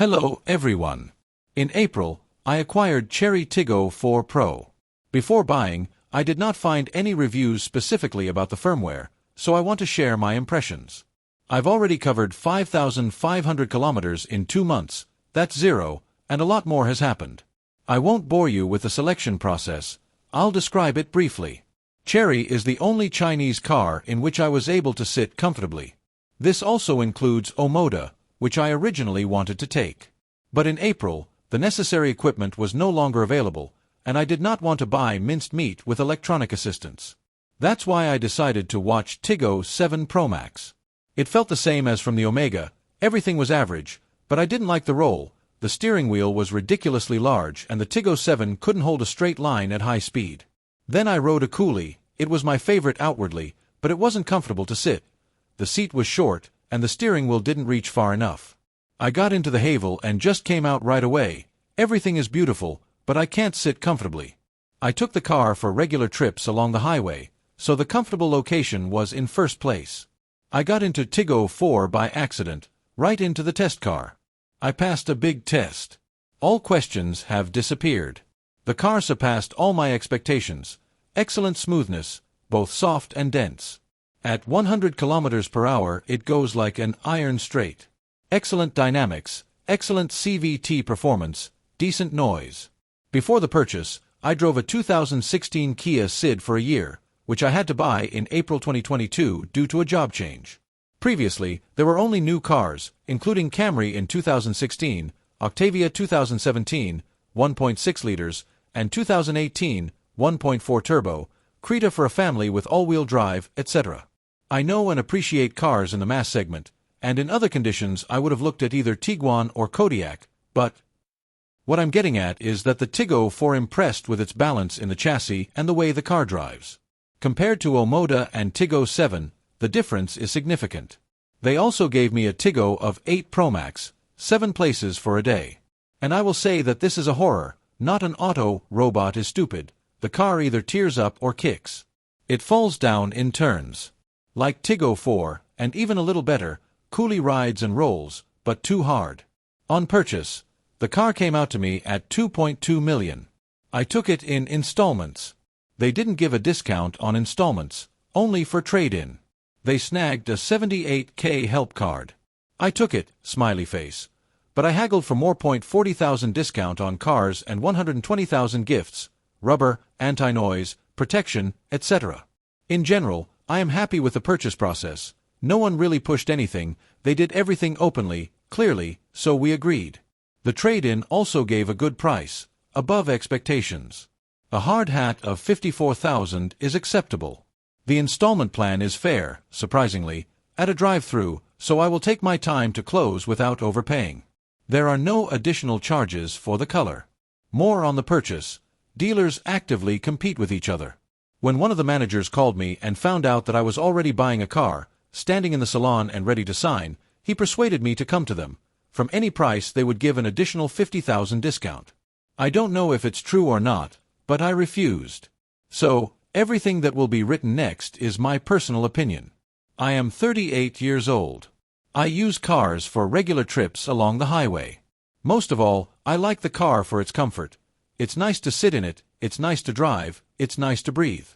Hello, everyone. In April, I acquired Chery Tiggo 4 Pro. Before buying, I did not find any reviews specifically about the firmware, so I want to share my impressions. I've already covered 5,500 kilometers in 2 months, that's zero, and a lot more has happened. I won't bore you with the selection process, I'll describe it briefly. Chery is the only Chinese car in which I was able to sit comfortably. This also includes Omoda, which I originally wanted to take. But in April, the necessary equipment was no longer available, and I did not want to buy minced meat with electronic assistance. That's why I decided to watch Tiggo 7 Pro Max. It felt the same as from the Omega, everything was average, but I didn't like the roll, the steering wheel was ridiculously large and the Tiggo 7 couldn't hold a straight line at high speed. Then I rode a coolie, it was my favorite outwardly, but it wasn't comfortable to sit. The seat was short, and the steering wheel didn't reach far enough. I got into the Havel and just came out right away. Everything is beautiful, but I can't sit comfortably. I took the car for regular trips along the highway, so the comfortable location was in first place. I got into Tiggo 4 by accident, right into the test car. I passed a big test. All questions have disappeared. The car surpassed all my expectations. Excellent smoothness, both soft and dense. At 100 km per hour it goes like an iron straight. Excellent dynamics, excellent CVT performance, decent noise. Before the purchase, I drove a 2016 Kia Ceed for a year, which I had to buy in April 2022 due to a job change. Previously, there were only new cars, including Camry in 2016, Octavia 2017, 1.6 liters, and 2018, 1.4 turbo, Creta for a family with all-wheel drive, etc. I know and appreciate cars in the mass segment, and in other conditions I would have looked at either Tiguan or Kodiaq, but what I'm getting at is that the Tiggo 4 impressed with its balance in the chassis and the way the car drives. Compared to Omoda and Tiggo 7, the difference is significant. They also gave me a Tiggo of 8 Pro Max, 7 places for a day. And I will say that this is a horror, not an auto. Robot is stupid. The car either tears up or kicks. It falls down in turns. Like Tiggo 4, and even a little better, coolie rides and rolls, but too hard. On purchase, the car came out to me at $2.2 million. I took it in installments. They didn't give a discount on installments, only for trade-in. They snagged a $78K help card. I took it, smiley face. But I haggled for more. $40,000 discount on cars and $120,000 gifts, rubber, anti-noise, protection, etc. In general, I am happy with the purchase process. No one really pushed anything, they did everything openly, clearly, so we agreed. The trade-in also gave a good price, above expectations. A hard hat of $54,000 is acceptable. The installment plan is fair, surprisingly, at a drive-through, so I will take my time to close without overpaying. There are no additional charges for the color. More on the purchase. Dealers actively compete with each other. When one of the managers called me and found out that I was already buying a car, standing in the salon and ready to sign, he persuaded me to come to them. From any price they would give an additional $50,000 discount. I don't know if it's true or not, but I refused. So, everything that will be written next is my personal opinion. I am 38 years old. I use cars for regular trips along the highway. Most of all, I like the car for its comfort. It's nice to sit in it, it's nice to drive, it's nice to breathe.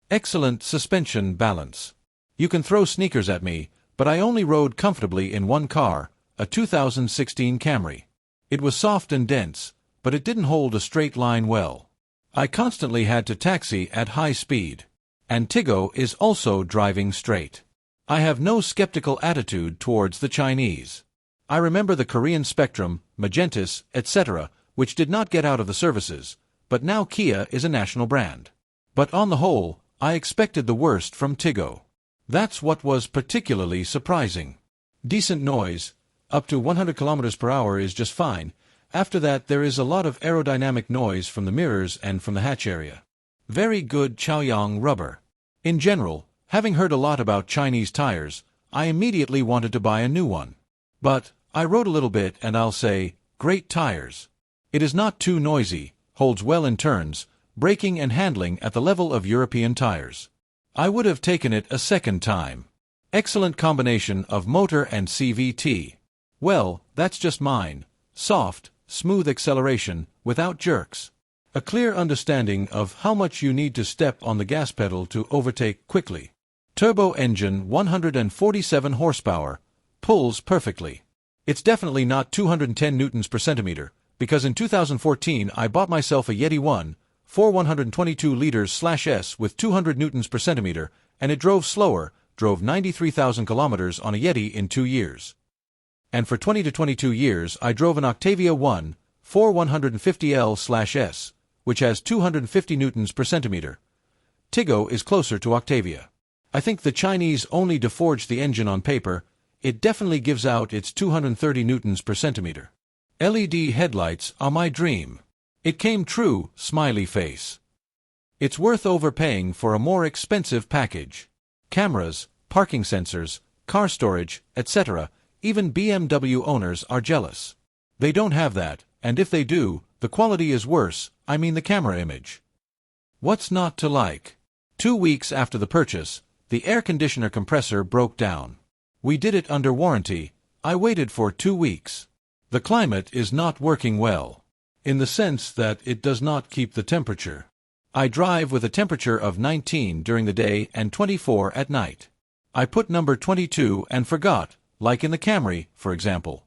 Excellent suspension balance. You can throw sneakers at me, but I only rode comfortably in one car, a 2016 Camry. It was soft and dense, but it didn't hold a straight line well. I constantly had to taxi at high speed. And Tiggo is also driving straight. I have no skeptical attitude towards the Chinese. I remember the Korean Spectrum, Magentis, etc., which did not get out of the services, but now Kia is a national brand. But on the whole, I expected the worst from Tiggo. That's what was particularly surprising. Decent noise, up to 100 km per hour is just fine. After that there is a lot of aerodynamic noise from the mirrors and from the hatch area. Very good Chaoyang rubber. In general, having heard a lot about Chinese tires, I immediately wanted to buy a new one. But I rode a little bit and I'll say, great tires. It is not too noisy, holds well in turns, braking and handling at the level of European tires. I would have taken it a second time. Excellent combination of motor and CVT. Well, that's just mine. soft, smooth acceleration, without jerks. A clear understanding of how much you need to step on the gas pedal to overtake quickly. Turbo engine, 147 horsepower, pulls perfectly. It's definitely not 210 newtons per centimeter, because in 2014 I bought myself a Yeti 1, 122 liters/S with 200 newtons per centimeter, and it drove slower, drove 93,000 kilometers on a Yeti in 2 years. And for 20 to 22 years I drove an Octavia 1, 150L/S, which has 250 newtons per centimeter. Tiggo is closer to Octavia. I think the Chinese only deforged the engine on paper. It definitely gives out its 230 newtons per centimeter. LED headlights are my dream. It came true, smiley face. It's worth overpaying for a more expensive package. Cameras, parking sensors, car storage, etc. Even BMW owners are jealous. They don't have that, and if they do, the quality is worse, I mean the camera image. What's not to like? 2 weeks after the purchase, the air conditioner compressor broke down. We did it under warranty. I waited for 2 weeks. The climate is not working well, in the sense that it does not keep the temperature. I drive with a temperature of 19 during the day and 24 at night. I put number 22 and forgot, like in the Camry, for example.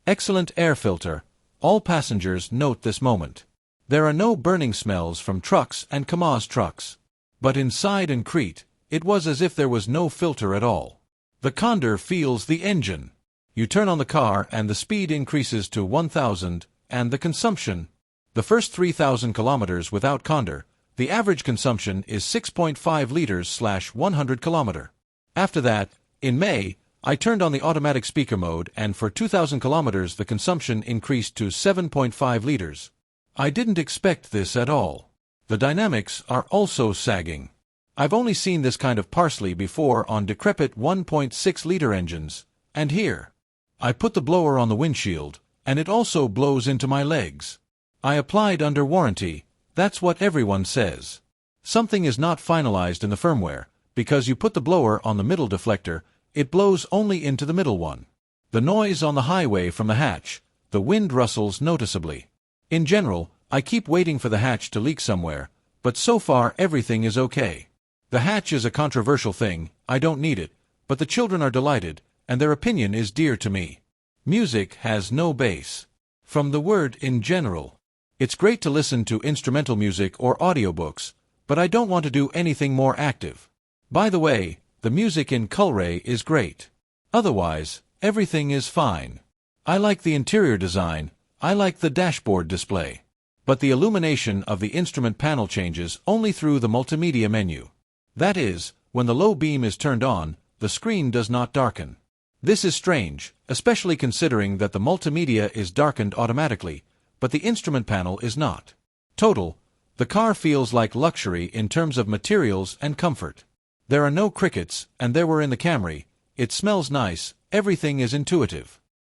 Excellent air filter. All passengers note this moment. There are no burning smells from trucks and Kamaz trucks. But inside and Crete, it was as if there was no filter at all. The Condor feels the engine. You turn on the car and the speed increases to 1,000, and the consumption. The first 3,000 kilometers without Condor, the average consumption is 6.5 liters/100 kilometer. After that, in May, I turned on the automatic speaker mode and for 2,000 kilometers the consumption increased to 7.5 liters. I didn't expect this at all. The dynamics are also sagging. I've only seen this kind of parsley before on decrepit 1.6-liter engines, and here. I put the blower on the windshield, and it also blows into my legs. I applied under warranty. That's what everyone says. Something is not finalized in the firmware, because you put the blower on the middle deflector, it blows only into the middle one. The noise on the highway from the hatch, the wind rustles noticeably. In general, I keep waiting for the hatch to leak somewhere, but so far everything is okay. The hatch is a controversial thing, I don't need it, but the children are delighted, and their opinion is dear to me. Music has no bass. From the word in general. It's great to listen to instrumental music or audiobooks, but I don't want to do anything more active. By the way, the music in Chery is great. Otherwise, everything is fine. I like the interior design, I like the dashboard display. But the illumination of the instrument panel changes only through the multimedia menu. That is, when the low beam is turned on, the screen does not darken. This is strange, especially considering that the multimedia is darkened automatically, but the instrument panel is not. Total, the car feels like luxury in terms of materials and comfort. There are no crickets, and there were in the Camry. It smells nice, everything is intuitive.